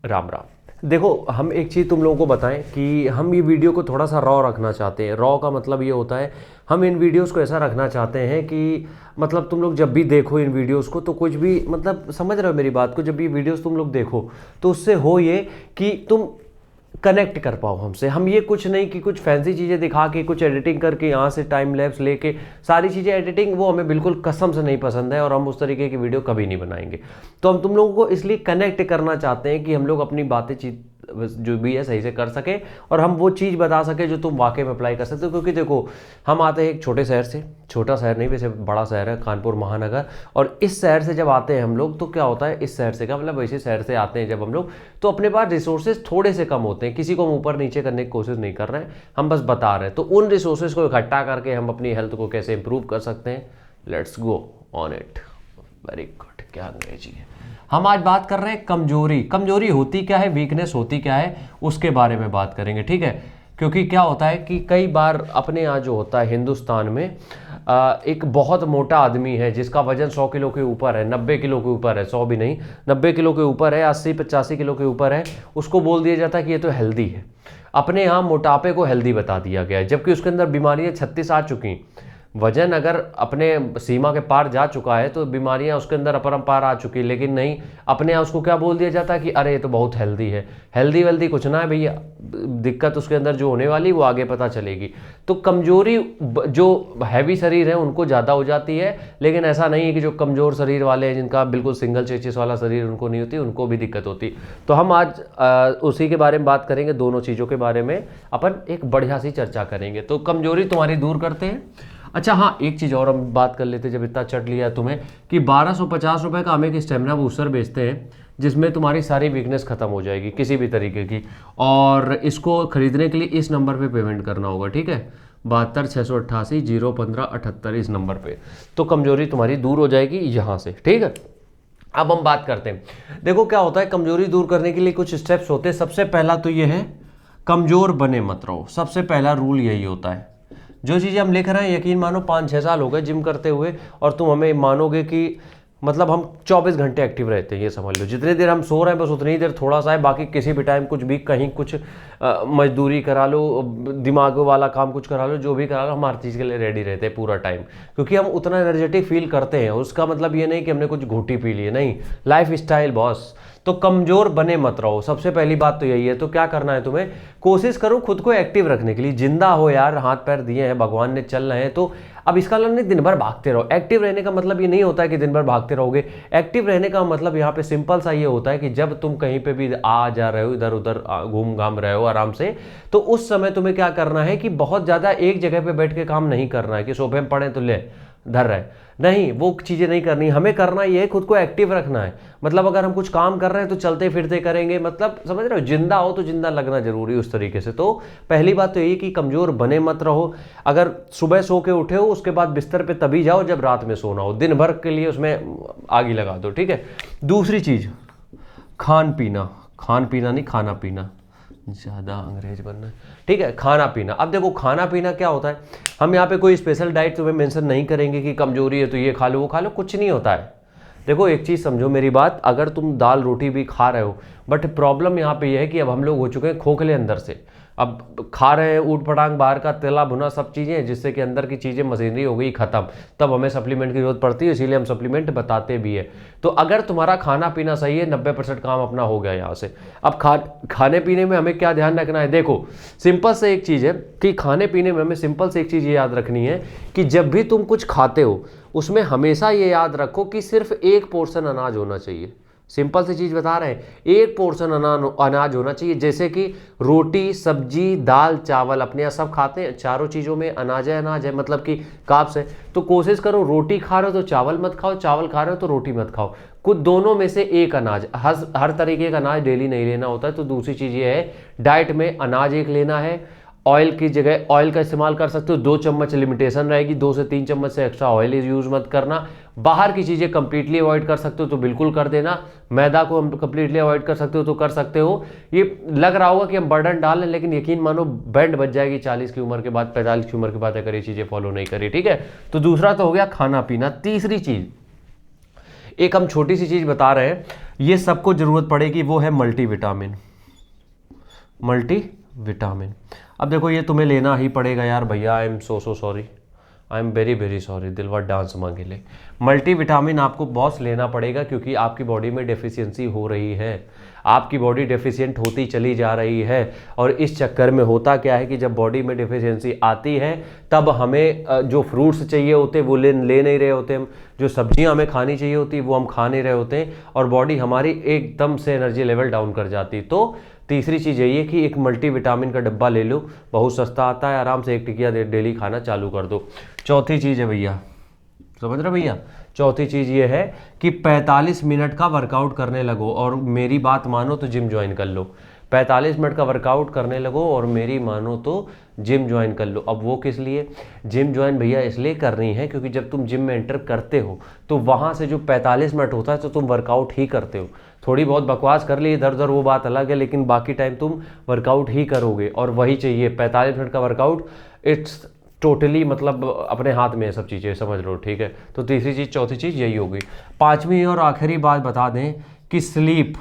राम राम। देखो, हम एक चीज़ तुम लोगों को बताएं कि हम ये वीडियो को थोड़ा सा रॉ रखना चाहते हैं। रॉ का मतलब ये होता है, हम इन वीडियोस को ऐसा रखना चाहते हैं कि मतलब तुम लोग जब भी देखो इन वीडियोस को तो कुछ भी मतलब समझ रहे हो मेरी बात को, जब ये वीडियोस तुम लोग देखो तो उससे हो ये कि तुम कनेक्ट कर पाओ हमसे। हम ये कुछ नहीं कि कुछ फैंसी चीज़ें दिखा के कुछ एडिटिंग करके यहाँ से टाइम लैप्स लेके सारी चीज़ें एडिटिंग, वो हमें बिल्कुल कसम से नहीं पसंद है और हम उस तरीके की वीडियो कभी नहीं बनाएंगे। तो हम तुम लोगों को इसलिए कनेक्ट करना चाहते हैं कि हम लोग अपनी बातें जो भी है सही से कर सके और हम वो चीज़ बता सके जो तुम वाकई में अप्लाई कर सकते हो। क्योंकि देखो, हम आते हैं एक छोटे शहर से, छोटा शहर नहीं वैसे बड़ा शहर है कानपुर महानगर, और इस शहर से जब आते हैं हम लोग तो क्या होता है, इस शहर से क्या मतलब वैसे शहर से आते हैं जब हम लोग, तो अपने पास रिसोर्सेज थोड़े से कम होते हैं। किसी को हम ऊपर नीचे करने की कोशिश नहीं कर रहे हैं, हम बस बता रहे हैं। तो उन रिसोर्सेज को इकट्ठा करके हम अपनी हेल्थ को कैसे इंप्रूव कर सकते हैं, let's go on it. Very good, क्या अंग्रेजी है। हम आज बात कर रहे हैं कमजोरी। कमजोरी होती क्या है, वीकनेस होती क्या है, उसके बारे में बात करेंगे, ठीक है। क्योंकि क्या होता है कि कई बार अपने यहाँ जो होता है हिंदुस्तान में एक बहुत मोटा आदमी है जिसका वजन 100 किलो के ऊपर है, 90 किलो के ऊपर है, 100 भी नहीं 90 किलो के ऊपर है, 80-85 किलो के ऊपर है, उसको बोल दिया जाता है कि ये तो हेल्दी है। अपने यहाँ मोटापे को हेल्दी बता दिया गया है, जबकि उसके अंदर बीमारियाँ 36 आ चुकी। वजन अगर अपने सीमा के पार जा चुका है तो बीमारियां उसके अंदर अपरंपार आ चुकी, लेकिन नहीं, अपने यहाँ उसको क्या बोल दिया जाता है कि अरे ये तो बहुत हेल्दी है। हेल्दी वेल्दी कुछ ना है भैया, दिक्कत उसके अंदर जो होने वाली वो आगे पता चलेगी। तो कमजोरी जो हैवी शरीर है उनको ज़्यादा हो जाती है, लेकिन ऐसा नहीं है कि जो कमज़ोर शरीर वाले हैं जिनका बिल्कुल सिंगल चेचिस वाला शरीर उनको नहीं होती, उनको भी दिक्कत होती। तो हम आज उसी के बारे में बात करेंगे, दोनों चीज़ों के बारे में अपन एक बढ़िया सी चर्चा करेंगे। तो कमजोरी तुम्हारी दूर करते हैं। अच्छा हाँ, एक चीज़ और हम बात कर लेते जब इतना चट लिया तुम्हें, कि 1250 रुपये का हम एक स्टेमिना बूस्टर बेचते हैं जिसमें तुम्हारी सारी वीकनेस खत्म हो जाएगी किसी भी तरीके की। और इसको खरीदने के लिए इस नंबर पे पेमेंट करना होगा, ठीक है, 72 688 015 78 इस नंबर पे। तो कमजोरी तुम्हारी दूर हो जाएगी यहाँ से, ठीक है। अब हम बात करते हैं, देखो क्या होता है कमजोरी दूर करने के लिए कुछ स्टेप्स होते हैं। सबसे पहला तो ये है, कमजोर बने मत रहो। सबसे पहला रूल यही होता है। जो चीज़ें हम लिख रहे हैं, यकीन मानो 5-6 साल हो गए जिम करते हुए और तुम हमें मानोगे कि मतलब हम 24 घंटे एक्टिव रहते हैं, ये समझ लो। जितनी देर हम सो रहे हैं बस उतनी ही देर थोड़ा सा है, बाकी किसी भी टाइम कुछ भी कहीं कुछ मजदूरी करा लो, दिमाग वाला काम कुछ करा लो, जो भी करा लो, हम हर चीज़ के लिए रेडी रहते हैं पूरा टाइम, क्योंकि हम उतना एनर्जेटिक फील करते हैं। उसका मतलब ये नहीं कि हमने कुछ घूटी पी ली है, नहीं, लाइफ स्टाइल बॉस। तो कमजोर बने मत रहो, सबसे पहली बात तो यही है। तो क्या करना है तुम्हें, कोशिश करो खुद को एक्टिव रखने के लिए। जिंदा हो यार, हाथ पैर दिए हैं भगवान ने, चल रहे हैं, तो अब इसका मतलब नहीं दिन भर भागते रहो। एक्टिव रहने का मतलब ये नहीं होता है कि दिन भर भागते रहोगे। एक्टिव रहने का मतलब यहाँ पे सिंपल सा ये होता है कि जब तुम कहीं पे भी आ जा रहे हो, इधर उधर घूम घाम रहे हो आराम से, तो उस समय तुम्हें क्या करना है कि बहुत ज़्यादा एक जगह पे बैठ के काम नहीं करना है कि सोफे में पड़े तो ले धर रहे, नहीं, वो चीज़ें नहीं करनी। हमें करना ये है, खुद को एक्टिव रखना है। मतलब अगर हम कुछ काम कर रहे हैं तो चलते फिरते करेंगे, मतलब समझ रहे हो, जिंदा हो तो जिंदा लगना जरूरी है उस तरीके से। तो पहली बात तो यही कि कमजोर बने मत रहो। अगर सुबह सो के उठे हो उसके बाद बिस्तर पे तभी जाओ जब रात में सोना हो, दिन भर के लिए उसमें आग ही लगा दो, ठीक है। दूसरी चीज़, खान पीना नहीं, खाना पीना, ज़्यादा अंग्रेज बनना है, ठीक है। खाना पीना, अब देखो खाना पीना क्या होता है, हम यहाँ पे कोई स्पेशल डाइट तुम्हें मेंशन नहीं करेंगे कि कमजोरी है तो ये खा लो वो खा लो, कुछ नहीं होता है। देखो एक चीज़ समझो मेरी बात, अगर तुम दाल रोटी भी खा रहे हो, बट प्रॉब्लम यहाँ पे ये है कि अब हम लोग हो चुके हैं खोखले अंदर से। अब खा रहे हैं ऊट पटांग बाहर का तेला भुना सब चीज़ें, जिससे कि अंदर की चीज़ें मशीनरी हो गई खत्म। तब हमें सप्लीमेंट की जरूरत पड़ती है, इसीलिए हम सप्लीमेंट बताते भी है। तो अगर तुम्हारा खाना पीना सही है, 90% काम अपना हो गया यहाँ से। अब खाने पीने में हमें क्या ध्यान रखना है, देखो सिंपल से एक चीज़ है कि खाने पीने में हमें सिंपल से एक चीज़ ये याद रखनी है कि जब भी तुम कुछ खाते हो उसमें हमेशा ये याद रखो कि सिर्फ एक पोर्शन अनाज होना चाहिए। सिंपल सी चीज़ बता रहे हैं, एक पोर्शन अनाज होना चाहिए। जैसे कि रोटी सब्जी दाल चावल अपने यहाँ सब खाते हैं, चारों चीज़ों में अनाज है, मतलब कि कार्ब्स है। तो कोशिश करो, रोटी खा रहे हो तो चावल मत खाओ, चावल खा रहे हो तो रोटी मत खाओ, कुछ दोनों में से एक अनाज। हर तरीके का अनाज डेली नहीं लेना होता है। तो दूसरी चीज़ ये है, डाइट में अनाज एक लेना है। ऑयल की जगह ऑयल का इस्तेमाल कर सकते हो, 2 चम्मच लिमिटेशन रहेगी, 2 से 3 चम्मच से एक्स्ट्रा ऑयल यूज़ मत करना। बाहर की चीज़ें कंप्लीटली अवॉइड कर सकते हो तो बिल्कुल कर देना। मैदा को हम कंप्लीटली अवॉइड कर सकते हो तो कर सकते हो। ये लग रहा होगा कि हम बर्डन डाल रहे हैं, लेकिन यकीन मानो बैंड बच जाएगी 40 की उम्र के बाद, 45 की उम्र के बाद अगर ये चीज़ें फॉलो नहीं करी, ठीक है। तो दूसरा तो हो गया खाना पीना। तीसरी चीज़, एक हम छोटी सी चीज़ बता रहे हैं, ये सबको ज़रूरत पड़ेगी, वो है मल्टीविटामिन। मल्टीविटामिन, अब देखो ये तुम्हें लेना ही पड़ेगा यार भैया, I am so sorry, I am very very sorry, दिलवा डांस मांगे ले। मल्टीविटामिन आपको बॉस लेना पड़ेगा, क्योंकि आपकी बॉडी में डेफिशिएंसी हो रही है, आपकी बॉडी डेफिशिएंट होती चली जा रही है। और इस चक्कर में होता क्या है कि जब बॉडी में डेफिशिएंसी आती है तब हमें जो फ्रूट्स चाहिए होते वो ले नहीं रहे होते हम, जो सब्जियां हमें खानी चाहिए होती वो हम खा नहीं रहे होते हैं, और बॉडी हमारी एकदम से एनर्जी लेवल डाउन कर जाती। तो तीसरी चीज़ यही है कि एक मल्टीविटामिन का डब्बा ले लो, बहुत सस्ता आता है, आराम से 1 टिकिया डेली खाना चालू कर दो। चौथी चीज़ है भैया, समझ रहे भैया, चौथी चीज़ ये है कि 45 मिनट का वर्कआउट करने लगो, और मेरी बात मानो तो जिम ज्वाइन कर लो। 45 मिनट का वर्कआउट करने लगो और मेरी मानो तो जिम ज्वाइन कर लो। अब वो किस लिए जिम ज्वाइन भैया इसलिए करनी है क्योंकि जब तुम जिम में एंटर करते हो तो वहाँ से जो 45 मिनट होता है तो तुम वर्कआउट ही करते हो। थोड़ी बहुत बकवास कर ली इधर उधर वो बात अलग है, लेकिन बाकी टाइम तुम वर्कआउट ही करोगे, और वही चाहिए 45 मिनट का वर्कआउट। इट्स टोटली मतलब अपने हाथ में है सब चीज़ें, समझ लो, ठीक है। तो तीसरी चीज़, चौथी चीज़ यही होगी। पांचवी और आखिरी बात बता दें कि स्लीप,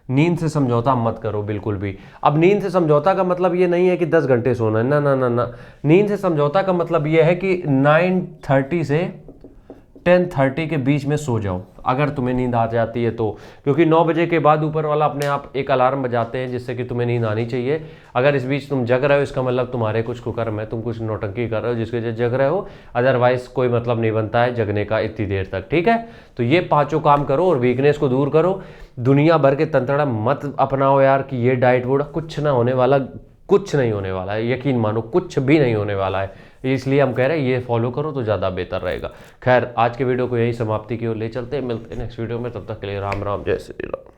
नींद से समझौता मत करो बिल्कुल भी। अब नींद से समझौता का मतलब ये नहीं है कि 10 घंटे सोना है, ना ना ना ना। नींद से समझौता का मतलब ये है कि 9:30 से 10:30 के बीच में सो जाओ, अगर तुम्हें नींद आ जाती है तो, क्योंकि 9 बजे के बाद ऊपर वाला अपने आप एक अलार्म बजाते हैं जिससे कि तुम्हें नींद आनी चाहिए। अगर इस बीच तुम जग रहे हो इसका मतलब तुम्हारे कुछ कुकर्म है, तुम कुछ नौटंकी कर रहे हो जिसके वजह जग रहे हो, अदरवाइज कोई मतलब नहीं बनता है जगने का इतनी देर तक, ठीक है। तो ये पांचों काम करो और वीकनेस को दूर करो। दुनिया भर के तंत्रणा मत अपनाओ यार कि ये डाइट वोड, कुछ ना होने वाला, कुछ नहीं होने वाला है, यकीन मानो कुछ भी नहीं होने वाला है। इसलिए हम कह रहे हैं ये फॉलो करो तो ज़्यादा बेहतर रहेगा। खैर आज के वीडियो को यही समाप्ति की ओर ले चलते हैं, मिलते हैं नेक्स्ट वीडियो में, तब तक के लिए राम राम, जय श्री राम।